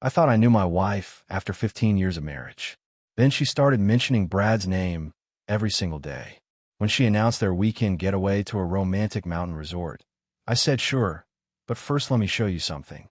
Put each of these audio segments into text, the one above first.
I thought I knew my wife after 15 years of marriage. Then she started mentioning Brad's name every single day. When she announced their weekend getaway to a romantic mountain resort, I said, sure, but first let me show you something.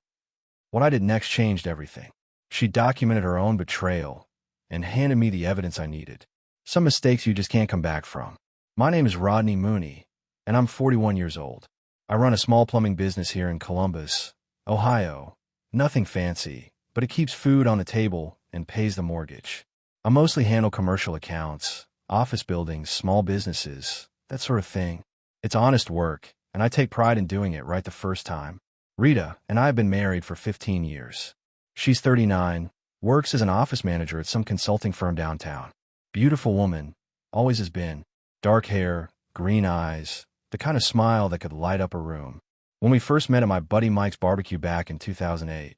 What I did next changed everything. She documented her own betrayal and handed me the evidence I needed. Some mistakes you just can't come back from. My name is Rodney Mooney, and I'm 41 years old. I run a small plumbing business here in Columbus, Ohio. Nothing fancy, but it keeps food on the table and pays the mortgage. I mostly handle commercial accounts, office buildings, small businesses, that sort of thing. It's honest work, and I take pride in doing it right the first time. Rita and I have been married for 15 years. She's 39, works as an office manager at some consulting firm downtown. Beautiful woman, always has been. Dark hair, green eyes, the kind of smile that could light up a room. When we first met at my buddy Mike's barbecue back in 2008,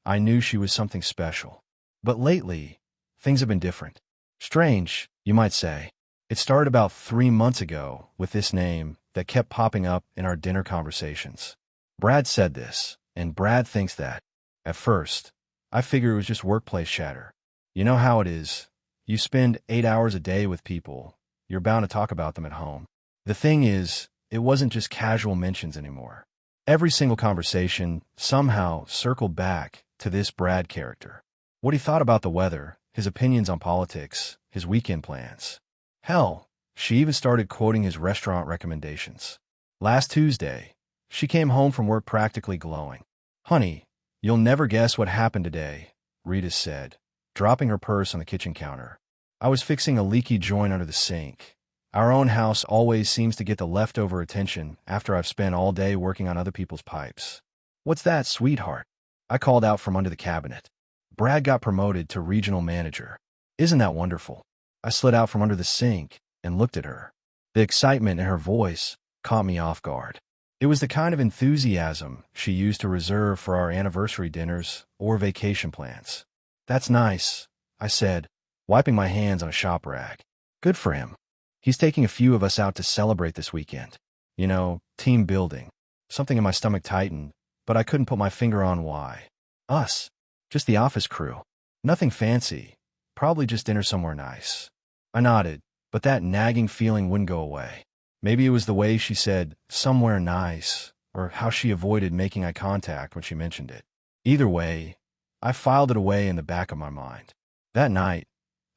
I knew she was something special. But lately, things have been different. Strange, you might say. It started about 3 months ago with this name that kept popping up in our dinner conversations. Brad said this, and Brad thinks that. At first, I figured it was just workplace chatter. You know how it is. You spend 8 hours a day with people. You're bound to talk about them at home. The thing is, it wasn't just casual mentions anymore. Every single conversation somehow circled back to this Brad character. What he thought about the weather, his opinions on politics, his weekend plans. Hell, she even started quoting his restaurant recommendations. Last Tuesday, she came home from work practically glowing. Honey, you'll never guess what happened today, Rita said, dropping her purse on the kitchen counter. I was fixing a leaky joint under the sink. Our own house always seems to get the leftover attention after I've spent all day working on other people's pipes. What's that, sweetheart? I called out from under the cabinet. Brad got promoted to regional manager. Isn't that wonderful? I slid out from under the sink and looked at her. The excitement in her voice caught me off guard. It was the kind of enthusiasm she used to reserve for our anniversary dinners or vacation plans. That's nice, I said, wiping my hands on a shop rag. Good for him. He's taking a few of us out to celebrate this weekend. You know, team building. Something in my stomach tightened, but I couldn't put my finger on why. Us. Just the office crew. Nothing fancy. Probably just dinner somewhere nice. I nodded, but that nagging feeling wouldn't go away. Maybe it was the way she said, somewhere nice, or how she avoided making eye contact when she mentioned it. Either way, I filed it away in the back of my mind. That night,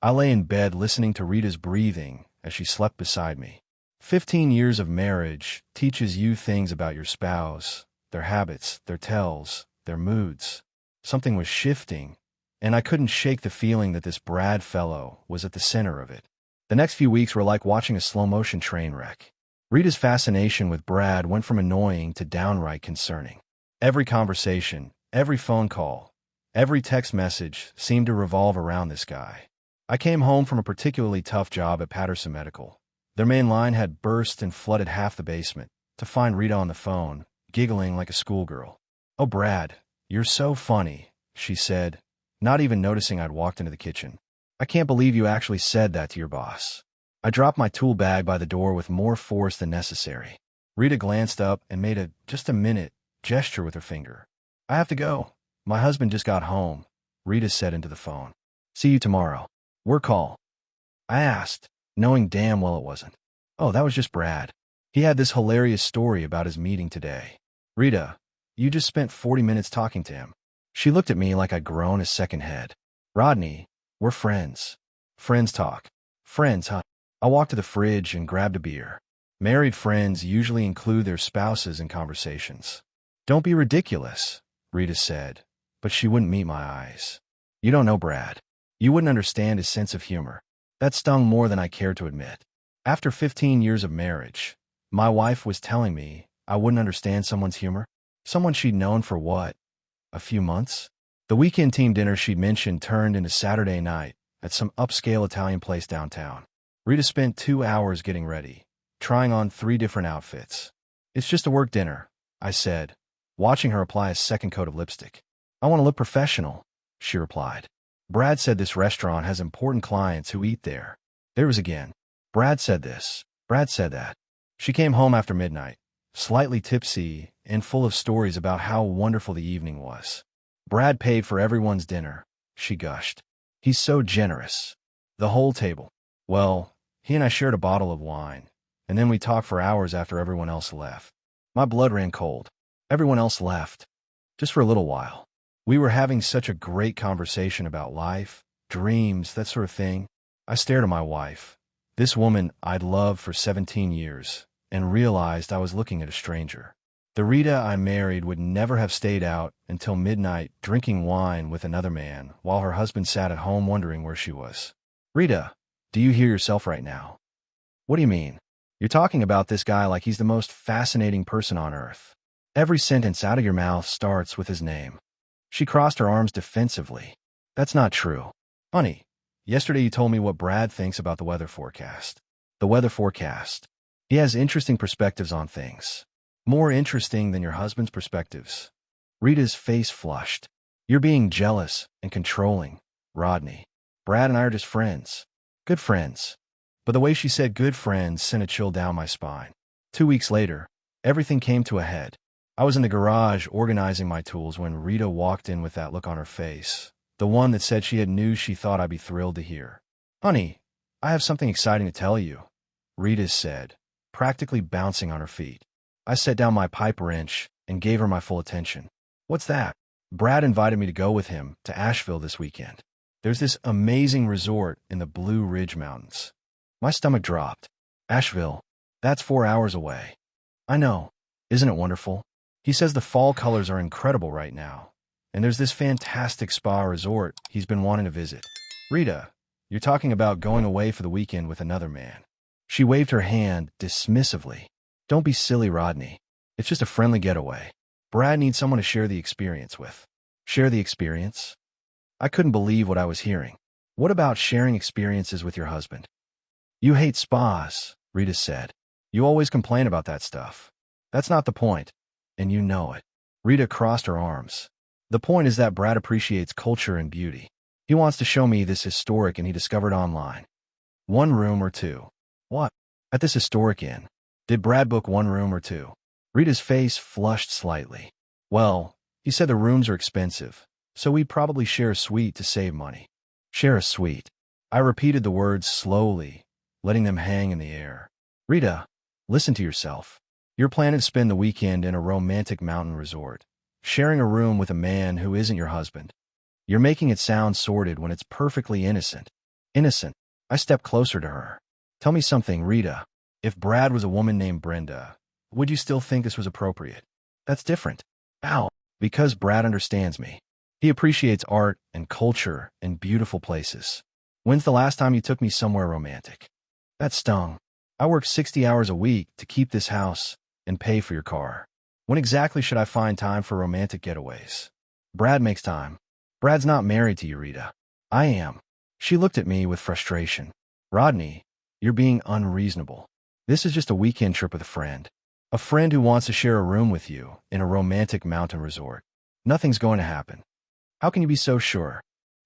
I lay in bed listening to Rita's breathing as she slept beside me. 15 years of marriage teaches you things about your spouse, their habits, their tells, their moods. Something was shifting, and I couldn't shake the feeling that this Brad fellow was at the center of it. The next few weeks were like watching a slow-motion train wreck. Rita's fascination with Brad went from annoying to downright concerning. Every conversation, every phone call, every text message seemed to revolve around this guy. I came home from a particularly tough job at Patterson Medical. Their main line had burst and flooded half the basement, to find Rita on the phone, giggling like a schoolgirl. "Oh, Brad, you're so funny," she said, not even noticing I'd walked into the kitchen. "I can't believe you actually said that to your boss." I dropped my tool bag by the door with more force than necessary. Rita glanced up and made a just a minute gesture with her finger. "I have to go. My husband just got home," Rita said into the phone. "See you tomorrow." "Work call?" I asked, knowing damn well it wasn't. Oh, that was just Brad. He had this hilarious story about his meeting today. "Rita, you just spent 40 minutes talking to him." She looked at me like I'd grown a second head. "Rodney, we're friends." "Friends talk." "Friends, huh?" I walked to the fridge and grabbed a beer. Married friends usually include their spouses in conversations. "Don't be ridiculous," Rita said, but she wouldn't meet my eyes. "You don't know Brad. You wouldn't understand his sense of humor." That stung more than I cared to admit. After 15 years of marriage, my wife was telling me I wouldn't understand someone's humor? Someone she'd known for what? A few months? The weekend team dinner she'd mentioned turned into Saturday night at some upscale Italian place downtown. Rita spent 2 hours getting ready, trying on 3 different outfits. "It's just a work dinner," I said, watching her apply a second coat of lipstick. "I want to look professional," she replied. "Brad said this restaurant has important clients who eat there." There was again. Brad said this. Brad said that. She came home after midnight, slightly tipsy and full of stories about how wonderful the evening was. Brad paid for everyone's dinner, she gushed. He's so generous. The whole table. Well, he and I shared a bottle of wine, and then we talked for hours after everyone else left. My blood ran cold. Everyone else left. Just for a little while. We were having such a great conversation about life, dreams, that sort of thing. I stared at my wife, this woman I'd loved for 17 years, and realized I was looking at a stranger. The Rita I married would never have stayed out until midnight drinking wine with another man while her husband sat at home wondering where she was. Rita, do you hear yourself right now? What do you mean? You're talking about this guy like he's the most fascinating person on earth. Every sentence out of your mouth starts with his name. She crossed her arms defensively. That's not true. Honey, yesterday you told me what Brad thinks about the weather forecast. The weather forecast. He has interesting perspectives on things. More interesting than your husband's perspectives. Rita's face flushed. You're being jealous and controlling, Rodney. Brad and I are just friends. Good friends. But the way she said good friends sent a chill down my spine. 2 weeks later, everything came to a head. I was in the garage organizing my tools when Rita walked in with that look on her face, the one that said she had news she thought I'd be thrilled to hear. Honey, I have something exciting to tell you, Rita said, practically bouncing on her feet. I set down my pipe wrench and gave her my full attention. What's that? Brad invited me to go with him to Asheville this weekend. There's this amazing resort in the Blue Ridge Mountains. My stomach dropped. Asheville, that's 4 hours away. I know. Isn't it wonderful? He says the fall colors are incredible right now, and there's this fantastic spa resort he's been wanting to visit. Rita, you're talking about going away for the weekend with another man. She waved her hand dismissively. Don't be silly, Rodney. It's just a friendly getaway. Brad needs someone to share the experience with. Share the experience? I couldn't believe what I was hearing. What about sharing experiences with your husband? You hate spas, Rita said. You always complain about that stuff. That's not the point, and you know it. Rita crossed her arms. The point is that Brad appreciates culture and beauty. He wants to show me this historic inn he discovered online. 1 room or 2. What? At this historic inn? Did Brad book 1 room or 2? Rita's face flushed slightly. Well, he said the rooms are expensive, so we'd probably share a suite to save money. Share a suite. I repeated the words slowly, letting them hang in the air. Rita, listen to yourself. You're planning to spend the weekend in a romantic mountain resort, sharing a room with a man who isn't your husband. You're making it sound sordid when it's perfectly innocent. Innocent. I stepped closer to her. Tell me something, Rita. If Brad was a woman named Brenda, would you still think this was appropriate? That's different. How? Because Brad understands me. He appreciates art and culture and beautiful places. When's the last time you took me somewhere romantic? That stung. I work 60 hours a week to keep this house and pay for your car. When exactly should I find time for romantic getaways? Brad makes time. Brad's not married to you, Rita. I am. She looked at me with frustration. Rodney, you're being unreasonable. This is just a weekend trip with a friend. A friend who wants to share a room with you in a romantic mountain resort. Nothing's going to happen. How can you be so sure?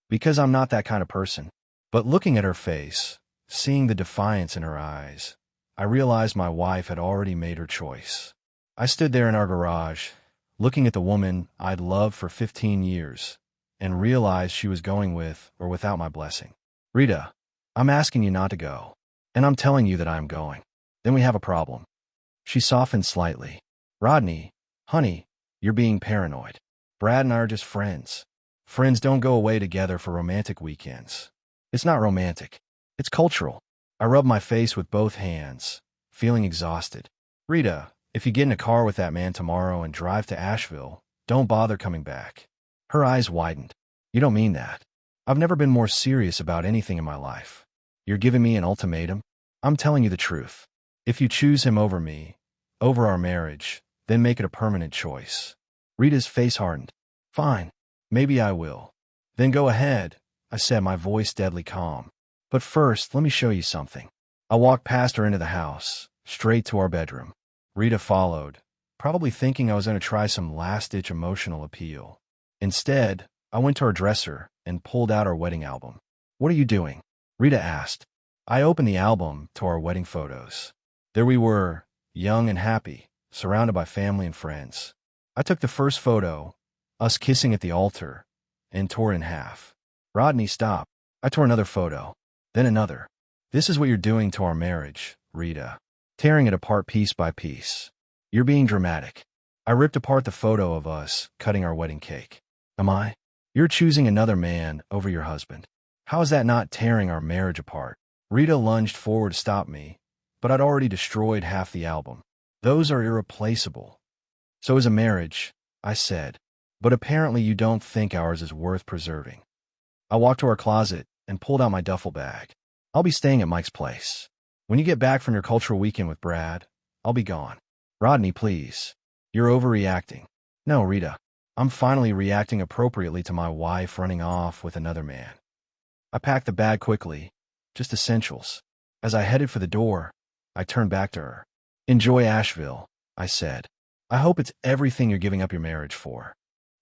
Because I'm not that kind of person. But looking at her face, seeing the defiance in her eyes, I realized my wife had already made her choice. I stood there in our garage, looking at the woman I'd loved for 15 years, and realized she was going with or without my blessing. Rita, I'm asking you not to go, and I'm telling you that I'm going. Then we have a problem. She softened slightly. Rodney, honey, you're being paranoid. Brad and I are just friends. Friends don't go away together for romantic weekends. It's not romantic. It's cultural. I rubbed my face with both hands, feeling exhausted. Rita, if you get in a car with that man tomorrow and drive to Asheville, don't bother coming back. Her eyes widened. You don't mean that. I've never been more serious about anything in my life. You're giving me an ultimatum? I'm telling you the truth. If you choose him over me, over our marriage, then make it a permanent choice. Rita's face hardened. Fine. Maybe I will. Then go ahead, I said, my voice deadly calm. But first, let me show you something. I walked past her into the house, straight to our bedroom. Rita followed, probably thinking I was going to try some last-ditch emotional appeal. Instead, I went to our dresser and pulled out our wedding album. What are you doing? Rita asked. I opened the album to our wedding photos. There we were, young and happy, surrounded by family and friends. I took the first photo, us kissing at the altar, and tore in half. Rodney, stop. I tore another photo. Then another. This is what you're doing to our marriage, Rita. Tearing it apart piece by piece. You're being dramatic. I ripped apart the photo of us cutting our wedding cake. Am I? You're choosing another man over your husband. How is that not tearing our marriage apart? Rita lunged forward to stop me, but I'd already destroyed half the album. Those are irreplaceable. So is a marriage, I said. But apparently you don't think ours is worth preserving. I walked to our closet and pulled out my duffel bag. I'll be staying at Mike's place. When you get back from your cultural weekend with Brad, I'll be gone. Rodney, please. You're overreacting. No, Rita. I'm finally reacting appropriately to my wife running off with another man. I packed the bag quickly, just essentials. As I headed for the door, I turned back to her. Enjoy Asheville, I said. I hope it's everything you're giving up your marriage for.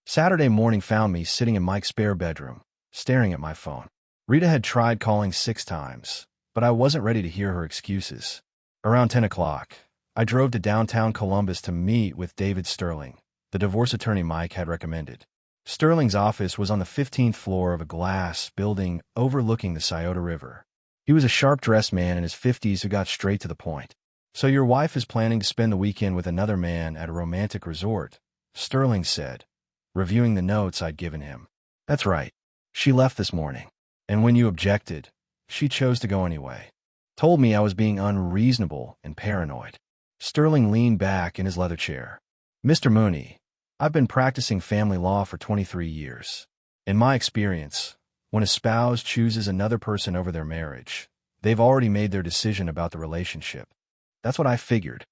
Saturday morning found me sitting in Mike's spare bedroom, staring at my phone. Rita had tried calling 6 times, but I wasn't ready to hear her excuses. Around 10 o'clock, I drove to downtown Columbus to meet with David Sterling, the divorce attorney Mike had recommended. Sterling's office was on the 15th floor of a glass building overlooking the Scioto River. He was a sharp-dressed man in his 50s who got straight to the point. So your wife is planning to spend the weekend with another man at a romantic resort, Sterling said, reviewing the notes I'd given him. That's right. She left this morning. And when you objected, she chose to go anyway. Told me I was being unreasonable and paranoid. Sterling leaned back in his leather chair. Mr. Mooney, I've been practicing family law for 23 years. In my experience, when a spouse chooses another person over their marriage, they've already made their decision about the relationship. That's what I figured.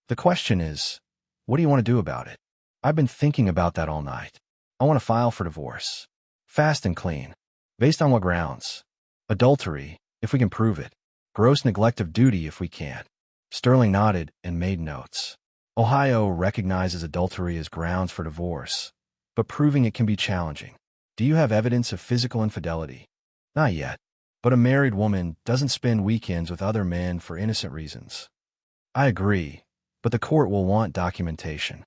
The question is, what do you want to do about it? I've been thinking about that all night. I want to file for divorce. Fast and clean. Based on what grounds? Adultery, if we can prove it. Gross neglect of duty if we can't. Sterling nodded and made notes. Ohio recognizes adultery as grounds for divorce, but proving it can be challenging. Do you have evidence of physical infidelity? Not yet. But a married woman doesn't spend weekends with other men for innocent reasons. I agree, but the court will want documentation.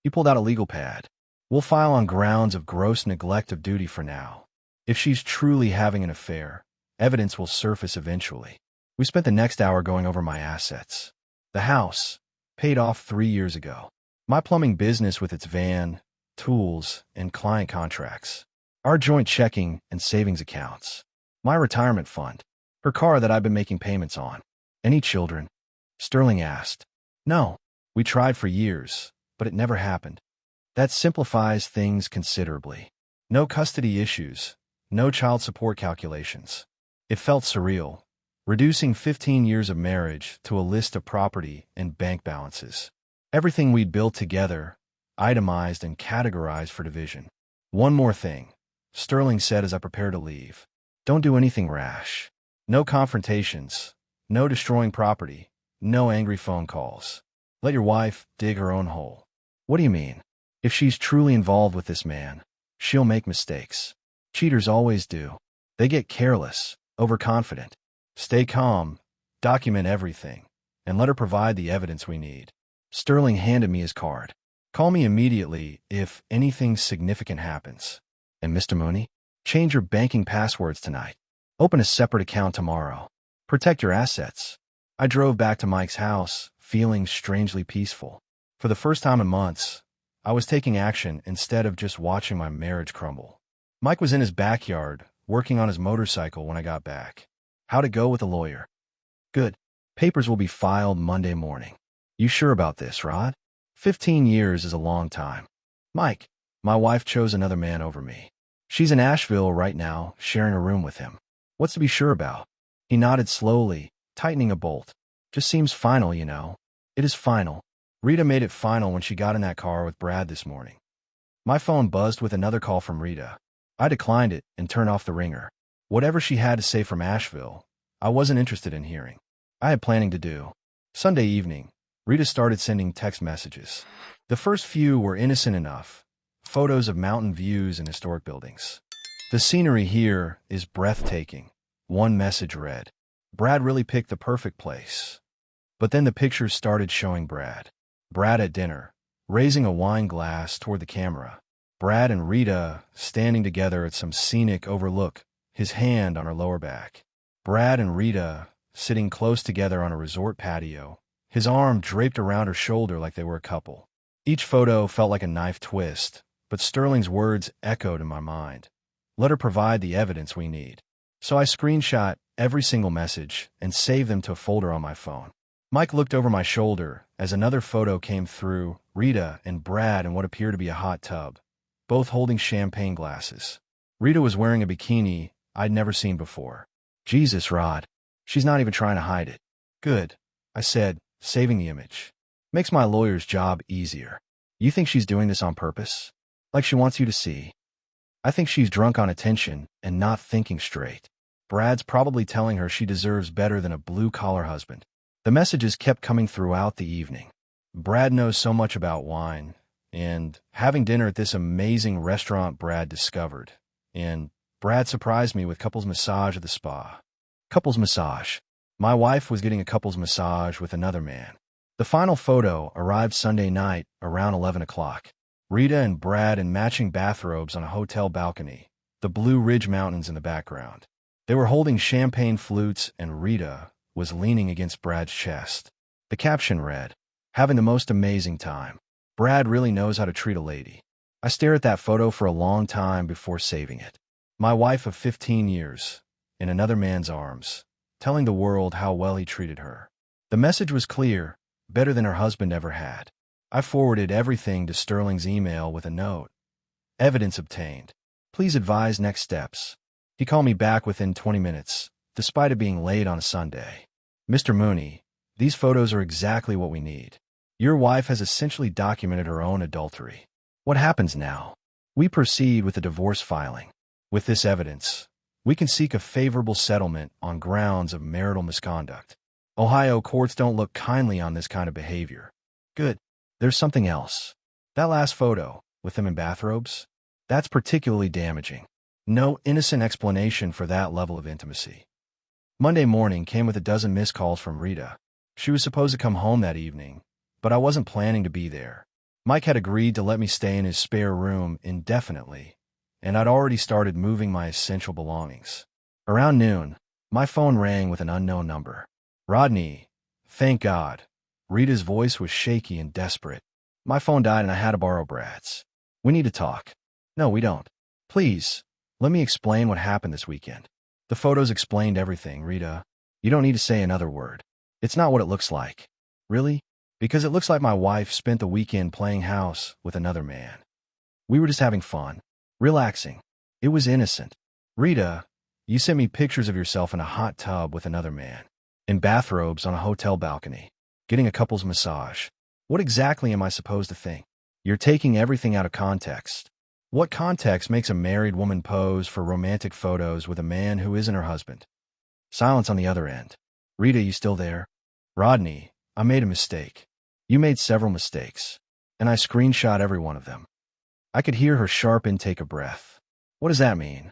He pulled out a legal pad. We'll file on grounds of gross neglect of duty for now. If she's truly having an affair, evidence will surface eventually. We spent the next hour going over my assets. The house, paid off 3 years ago. My plumbing business with its van, tools, and client contracts. Our joint checking and savings accounts. My retirement fund. Her car that I've been making payments on. Any children? Sterling asked. No. We tried for years, but it never happened. That simplifies things considerably. No custody issues. No child support calculations. It felt surreal, reducing 15 years of marriage to a list of property and bank balances. Everything we'd built together, itemized and categorized for division. One more thing, Sterling said as I prepared to leave. Don't do anything rash. No confrontations. No destroying property. No angry phone calls. Let your wife dig her own hole. What do you mean? If she's truly involved with this man, she'll make mistakes. Cheaters always do. They get careless, overconfident. Stay calm, document everything, and let her provide the evidence we need. Sterling handed me his card. Call me immediately if anything significant happens. And Mr. Mooney, change your banking passwords tonight. Open a separate account tomorrow. Protect your assets. I drove back to Mike's house, feeling strangely peaceful. For the first time in months, I was taking action instead of just watching my marriage crumble. Mike was in his backyard, working on his motorcycle when I got back. How'd it go with the lawyer? Good. Papers will be filed Monday morning. You sure about this, Rod? 15 years is a long time. Mike, my wife chose another man over me. She's in Asheville right now, sharing a room with him. What's to be sure about? He nodded slowly, tightening a bolt. Just seems final, you know. It is final. Rita made it final when she got in that car with Brad this morning. My phone buzzed with another call from Rita. I declined it and turned off the ringer. Whatever she had to say from Asheville, I wasn't interested in hearing. I had planning to do. Sunday evening, Rita started sending text messages. The first few were innocent enough. Photos of mountain views and historic buildings. The scenery here is breathtaking. One message read, Brad really picked the perfect place. But then the pictures started showing Brad. Brad at dinner, raising a wine glass toward the camera. Brad and Rita standing together at some scenic overlook, his hand on her lower back. Brad and Rita sitting close together on a resort patio, his arm draped around her shoulder like they were a couple. Each photo felt like a knife twist, but Sterling's words echoed in my mind. Let her provide the evidence we need. So I screenshot every single message and saved them to a folder on my phone. Mike looked over my shoulder as another photo came through, Rita and Brad in what appeared to be a hot tub, both holding champagne glasses. Rita was wearing a bikini I'd never seen before. Jesus, Rod. She's not even trying to hide it. Good, I said, saving the image. Makes my lawyer's job easier. You think she's doing this on purpose? Like she wants you to see? I think she's drunk on attention and not thinking straight. Brad's probably telling her she deserves better than a blue-collar husband. The messages kept coming throughout the evening. Brad knows so much about wine, and having dinner at this amazing restaurant Brad discovered, and Brad surprised me with couples massage at the spa. Couples massage. My wife was getting a couples massage with another man. The final photo arrived Sunday night around 11 o'clock. Rita and Brad in matching bathrobes on a hotel balcony, the Blue Ridge Mountains in the background. They were holding champagne flutes, and Rita was leaning against Brad's chest. The caption read, "Having the most amazing time. Brad really knows how to treat a lady." I stared at that photo for a long time before saving it. My wife of 15 years, in another man's arms, telling the world how well he treated her. The message was clear, better than her husband ever had. I forwarded everything to Sterling's email with a note. Evidence obtained. Please advise next steps. He called me back within 20 minutes, despite it being late on a Sunday. Mr. Mooney, these photos are exactly what we need. Your wife has essentially documented her own adultery. What happens now? We proceed with the divorce filing. With this evidence, we can seek a favorable settlement on grounds of marital misconduct. Ohio courts don't look kindly on this kind of behavior. Good. There's something else. That last photo, with them in bathrobes, that's particularly damaging. No innocent explanation for that level of intimacy. Monday morning came with a dozen missed calls from Rita. She was supposed to come home that evening, but I wasn't planning to be there. Mike had agreed to let me stay in his spare room indefinitely, and I'd already started moving my essential belongings. Around noon, my phone rang with an unknown number. Rodney, thank God. Rita's voice was shaky and desperate. My phone died and I had to borrow Brad's. We need to talk. No, we don't. Please, let me explain what happened this weekend. The photos explained everything, Rita. You don't need to say another word. It's not what it looks like. Really? Because it looks like my wife spent the weekend playing house with another man. We were just having fun. Relaxing. It was innocent. Rita, you sent me pictures of yourself in a hot tub with another man, in bathrobes on a hotel balcony, getting a couple's massage. What exactly am I supposed to think? You're taking everything out of context. What context makes a married woman pose for romantic photos with a man who isn't her husband? Silence on the other end. Rita, you still there? Rodney, I made a mistake. You made several mistakes, and I screenshot every one of them. I could hear her sharp intake of breath. What does that mean?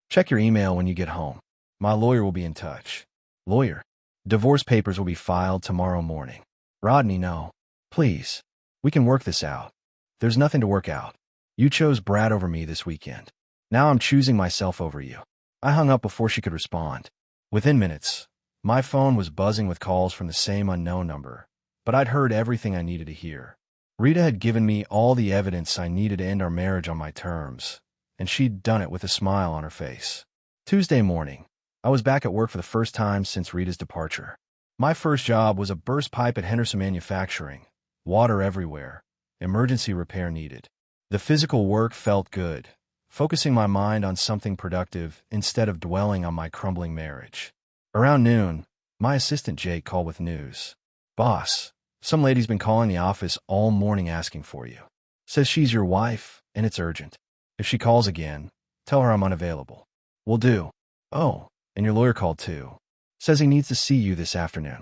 Check your email when you get home. My lawyer will be in touch. Lawyer. Divorce papers will be filed tomorrow morning. Rodney, no. Please. We can work this out. There's nothing to work out. You chose Brad over me this weekend. Now I'm choosing myself over you. I hung up before she could respond. Within minutes, my phone was buzzing with calls from the same unknown number, but I'd heard everything I needed to hear. Rita had given me all the evidence I needed to end our marriage on my terms, and she'd done it with a smile on her face. Tuesday morning, I was back at work for the first time since Rita's departure. My first job was a burst pipe at Henderson Manufacturing. Water everywhere. Emergency repair needed. The physical work felt good, focusing my mind on something productive instead of dwelling on my crumbling marriage. Around noon, my assistant Jake called with news. Boss, some lady's been calling the office all morning asking for you. Says she's your wife, and it's urgent. If she calls again, tell her I'm unavailable. Will do. Oh, and your lawyer called too. Says he needs to see you this afternoon.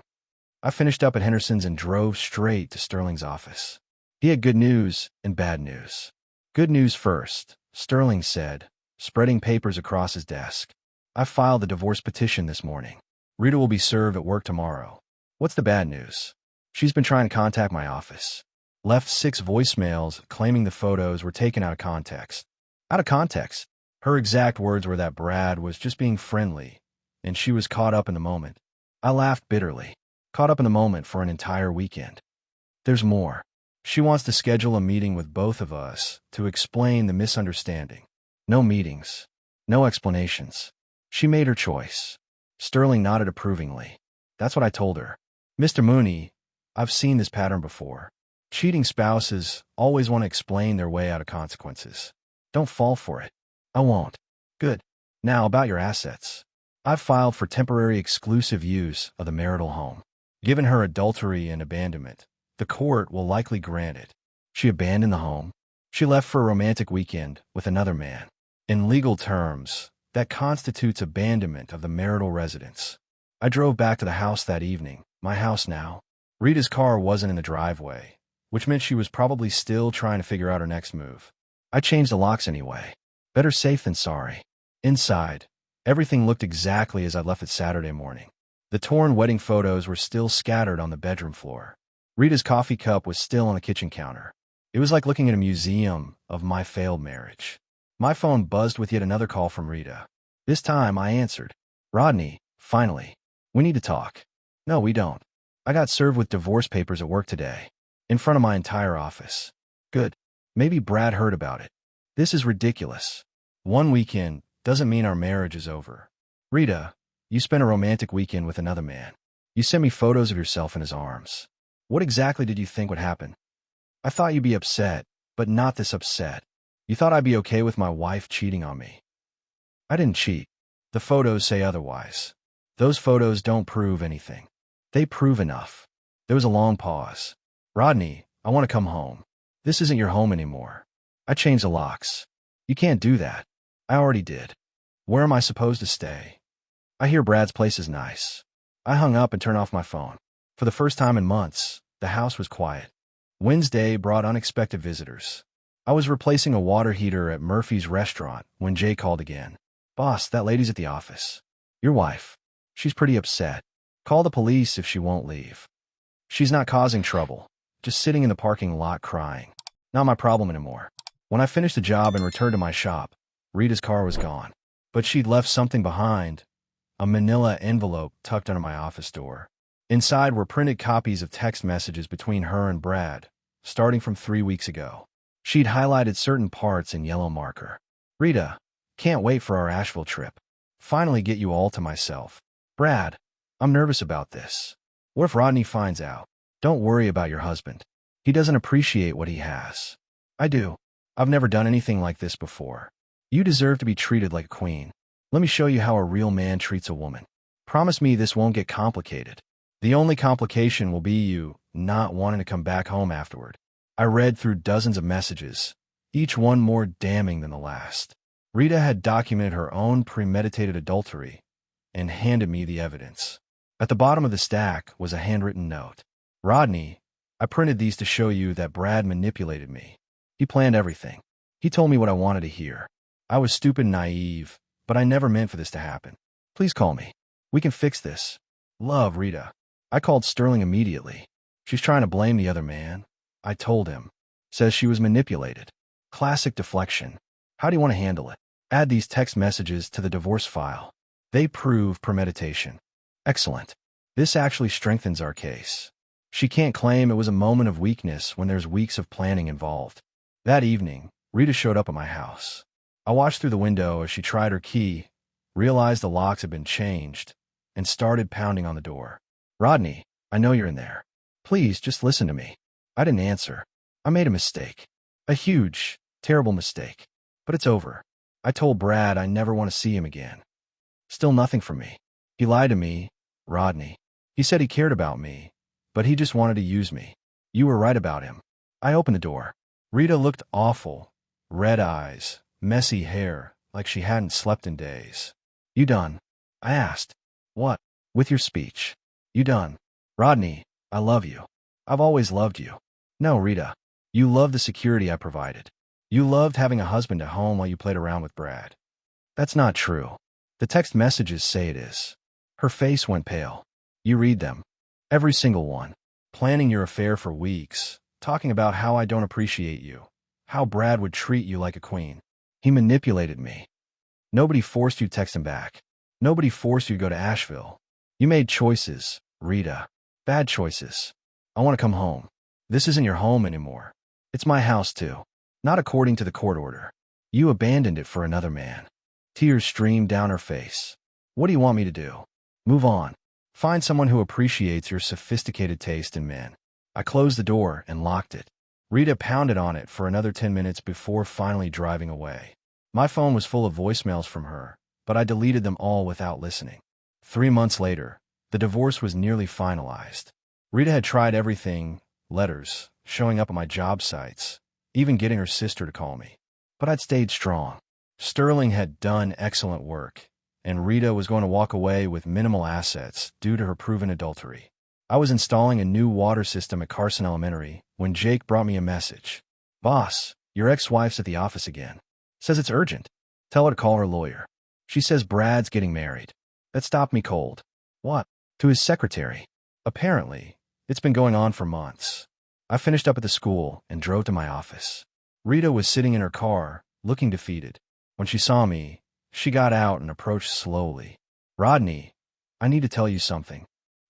I finished up at Henderson's and drove straight to Sterling's office. He had good news and bad news. Good news first, Sterling said, spreading papers across his desk. I filed the divorce petition this morning. Rita will be served at work tomorrow. What's the bad news? She's been trying to contact my office. Left 6 voicemails claiming the photos were taken out of context. Out of context? Her exact words were that Brad was just being friendly, and she was caught up in the moment. I laughed bitterly. Caught up in the moment for an entire weekend. There's more. She wants to schedule a meeting with both of us to explain the misunderstanding. No meetings. No explanations. She made her choice. Sterling nodded approvingly. That's what I told her. Mr. Mooney, I've seen this pattern before. Cheating spouses always want to explain their way out of consequences. Don't fall for it. I won't. Good. Now about your assets. I've filed for temporary exclusive use of the marital home. Given her adultery and abandonment, the court will likely grant it. She abandoned the home. She left for a romantic weekend with another man. In legal terms, that constitutes abandonment of the marital residence. I drove back to the house that evening, my house now. Rita's car wasn't in the driveway, which meant she was probably still trying to figure out her next move. I changed the locks anyway. Better safe than sorry. Inside, everything looked exactly as I left it Saturday morning. The torn wedding photos were still scattered on the bedroom floor. Rita's coffee cup was still on the kitchen counter. It was like looking at a museum of my failed marriage. My phone buzzed with yet another call from Rita. This time I answered. Rodney, finally. We need to talk. No, we don't. I got served with divorce papers at work today. In front of my entire office. Good. Maybe Brad heard about it. This is ridiculous. One weekend doesn't mean our marriage is over. Rita, you spent a romantic weekend with another man. You sent me photos of yourself in his arms. What exactly did you think would happen? I thought you'd be upset, but not this upset. You thought I'd be okay with my wife cheating on me. I didn't cheat. The photos say otherwise. Those photos don't prove anything. They prove enough. There was a long pause. Rodney, I want to come home. This isn't your home anymore. I changed the locks. You can't do that. I already did. Where am I supposed to stay? I hear Brad's place is nice. I hung up and turned off my phone. For the first time in months, the house was quiet. Wednesday brought unexpected visitors. I was replacing a water heater at Murphy's restaurant when Jay called again. Boss, that lady's at the office. Your wife. She's pretty upset. Call the police if she won't leave. She's not causing trouble. Just sitting in the parking lot crying. Not my problem anymore. When I finished the job and returned to my shop, Rita's car was gone. But she'd left something behind. A manila envelope tucked under my office door. Inside were printed copies of text messages between her and Brad, starting from 3 weeks ago. She'd highlighted certain parts in yellow marker. Rita, can't wait for our Asheville trip. Finally get you all to myself. Brad, I'm nervous about this. What if Rodney finds out? Don't worry about your husband. He doesn't appreciate what he has. I do. I've never done anything like this before. You deserve to be treated like a queen. Let me show you how a real man treats a woman. Promise me this won't get complicated. The only complication will be you not wanting to come back home afterward. I read through dozens of messages, each one more damning than the last. Rita had documented her own premeditated adultery and handed me the evidence. At the bottom of the stack was a handwritten note. Rodney, I printed these to show you that Brad manipulated me. He planned everything. He told me what I wanted to hear. I was stupid and naive, but I never meant for this to happen. Please call me. We can fix this. Love, Rita. I called Sterling immediately. She's trying to blame the other man. I told him. Says she was manipulated. Classic deflection. How do you want to handle it? Add these text messages to the divorce file. They prove premeditation. Excellent. This actually strengthens our case. She can't claim it was a moment of weakness when there's weeks of planning involved. That evening, Rita showed up at my house. I watched through the window as she tried her key, realized the locks had been changed, and started pounding on the door. Rodney, I know you're in there. Please, just listen to me. I didn't answer. I made a mistake. A huge, terrible mistake. But it's over. I told Brad I never want to see him again. Still nothing from me. He lied to me, Rodney. He said he cared about me, but he just wanted to use me. You were right about him. I opened the door. Rita looked awful. Red eyes, messy hair, like she hadn't slept in days. You done? I asked. What? With your speech. You done? Rodney, I love you. I've always loved you. No, Rita. You loved the security I provided. You loved having a husband at home while you played around with Brad. That's not true. The text messages say it is. Her face went pale. You read them. Every single one. Planning your affair for weeks, talking about how I don't appreciate you, how Brad would treat you like a queen. He manipulated me. Nobody forced you to text him back. Nobody forced you to go to Asheville. You made choices, Rita. Bad choices. I want to come home. This isn't your home anymore. It's my house too. Not according to the court order. You abandoned it for another man. Tears streamed down her face. What do you want me to do? Move on. Find someone who appreciates your sophisticated taste in men. I closed the door and locked it. Rita pounded on it for another 10 minutes before finally driving away. My phone was full of voicemails from her, but I deleted them all without listening. 3 months later, the divorce was nearly finalized. Rita had tried everything, letters, showing up on my job sites, even getting her sister to call me. But I'd stayed strong. Sterling had done excellent work, and Rita was going to walk away with minimal assets due to her proven adultery. I was installing a new water system at Carson Elementary when Jake brought me a message. Boss, your ex-wife's at the office again. Says it's urgent. Tell her to call her lawyer. She says Brad's getting married. That stopped me cold. What? To his secretary. Apparently, it's been going on for months. I finished up at the school and drove to my office. Rita was sitting in her car, looking defeated. When she saw me, she got out and approached slowly. Rodney, I need to tell you something.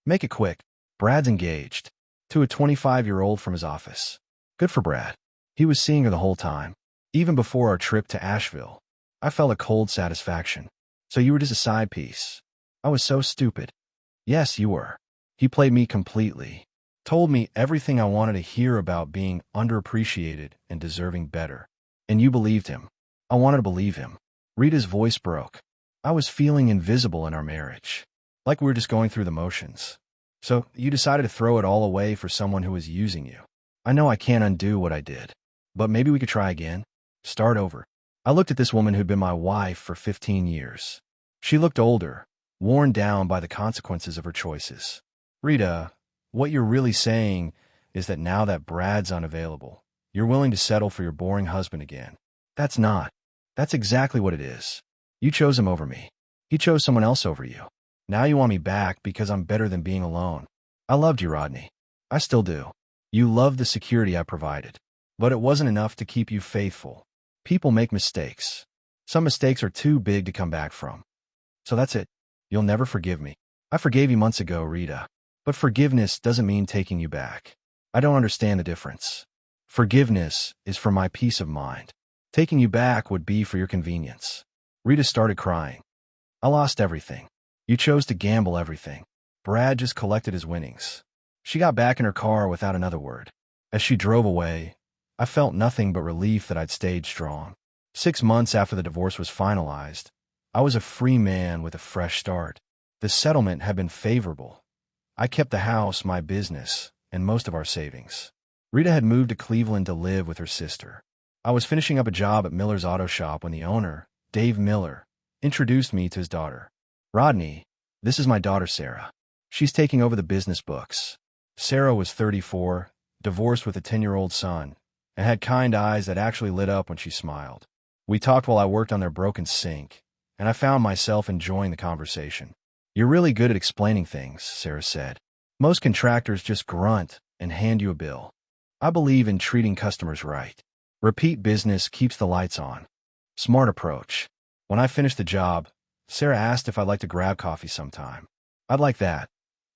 Make it quick. Brad's engaged. To a 25-year-old from his office. Good for Brad. He was seeing her the whole time. Even before our trip to Asheville. I felt a cold satisfaction. So you were just a side piece. I was so stupid. Yes, you were. He played me completely. Told me everything I wanted to hear about being underappreciated and deserving better. And you believed him. I wanted to believe him. Rita's voice broke. I was feeling invisible in our marriage. Like we were just going through the motions. So you decided to throw it all away for someone who was using you. I know I can't undo what I did. But maybe we could try again. Start over. I looked at this woman who'd been my wife for 15 years. She looked older, worn down by the consequences of her choices. Rita, what you're really saying is that now that Brad's unavailable, you're willing to settle for your boring husband again. That's not. That's exactly what it is. You chose him over me. He chose someone else over you. Now you want me back because I'm better than being alone. I loved you, Rodney. I still do. You loved the security I provided. But it wasn't enough to keep you faithful. People make mistakes. Some mistakes are too big to come back from. So that's it. You'll never forgive me. I forgave you months ago, Rita. But forgiveness doesn't mean taking you back. I don't understand the difference. Forgiveness is for my peace of mind. Taking you back would be for your convenience. Rita started crying. I lost everything. You chose to gamble everything. Brad just collected his winnings. She got back in her car without another word. As she drove away, I felt nothing but relief that I'd stayed strong. 6 months after the divorce was finalized, I was a free man with a fresh start. The settlement had been favorable. I kept the house, my business, and most of our savings. Rita had moved to Cleveland to live with her sister. I was finishing up a job at Miller's Auto Shop when the owner, Dave Miller, introduced me to his daughter. Rodney, this is my daughter Sarah. She's taking over the business books. Sarah was 34, divorced with a 10-year-old son, and had kind eyes that actually lit up when she smiled. We talked while I worked on their broken sink, and I found myself enjoying the conversation. You're really good at explaining things, Sarah said. Most contractors just grunt and hand you a bill. I believe in treating customers right. Repeat business keeps the lights on. Smart approach. When I finished the job, Sarah asked if I'd like to grab coffee sometime. I'd like that,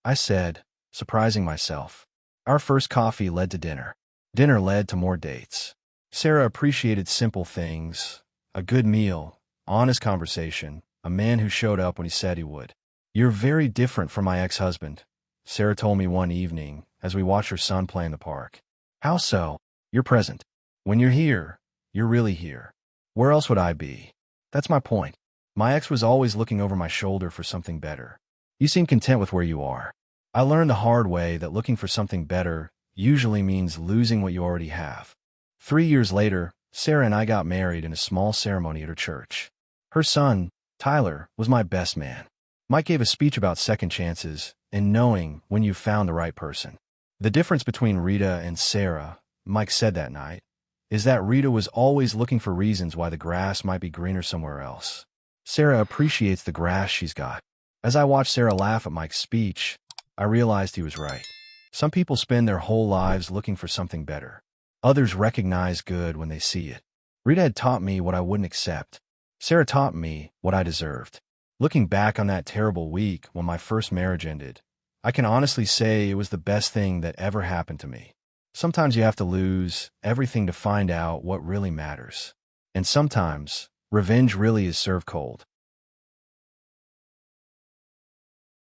I said, surprising myself. Our first coffee led to dinner. Dinner led to more dates. Sarah appreciated simple things, a good meal, honest conversation, a man who showed up when he said he would. You're very different from my ex-husband, Sarah told me one evening as we watched her son play in the park. How so? You're present. When you're here, you're really here. Where else would I be? That's my point. My ex was always looking over my shoulder for something better. You seem content with where you are. I learned the hard way that looking for something better usually means losing what you already have. 3 years later, Sarah and I got married in a small ceremony at her church. Her son, Tyler, was my best man. Mike gave a speech about second chances and knowing when you've found the right person. The difference between Rita and Sarah, Mike said that night, is that Rita was always looking for reasons why the grass might be greener somewhere else. Sarah appreciates the grass she's got. As I watched Sarah laugh at Mike's speech, I realized he was right. Some people spend their whole lives looking for something better. Others recognize good when they see it. Rita had taught me what I wouldn't accept. Sarah taught me what I deserved. Looking back on that terrible week when my first marriage ended, I can honestly say it was the best thing that ever happened to me. Sometimes you have to lose everything to find out what really matters. And sometimes, revenge really is served cold.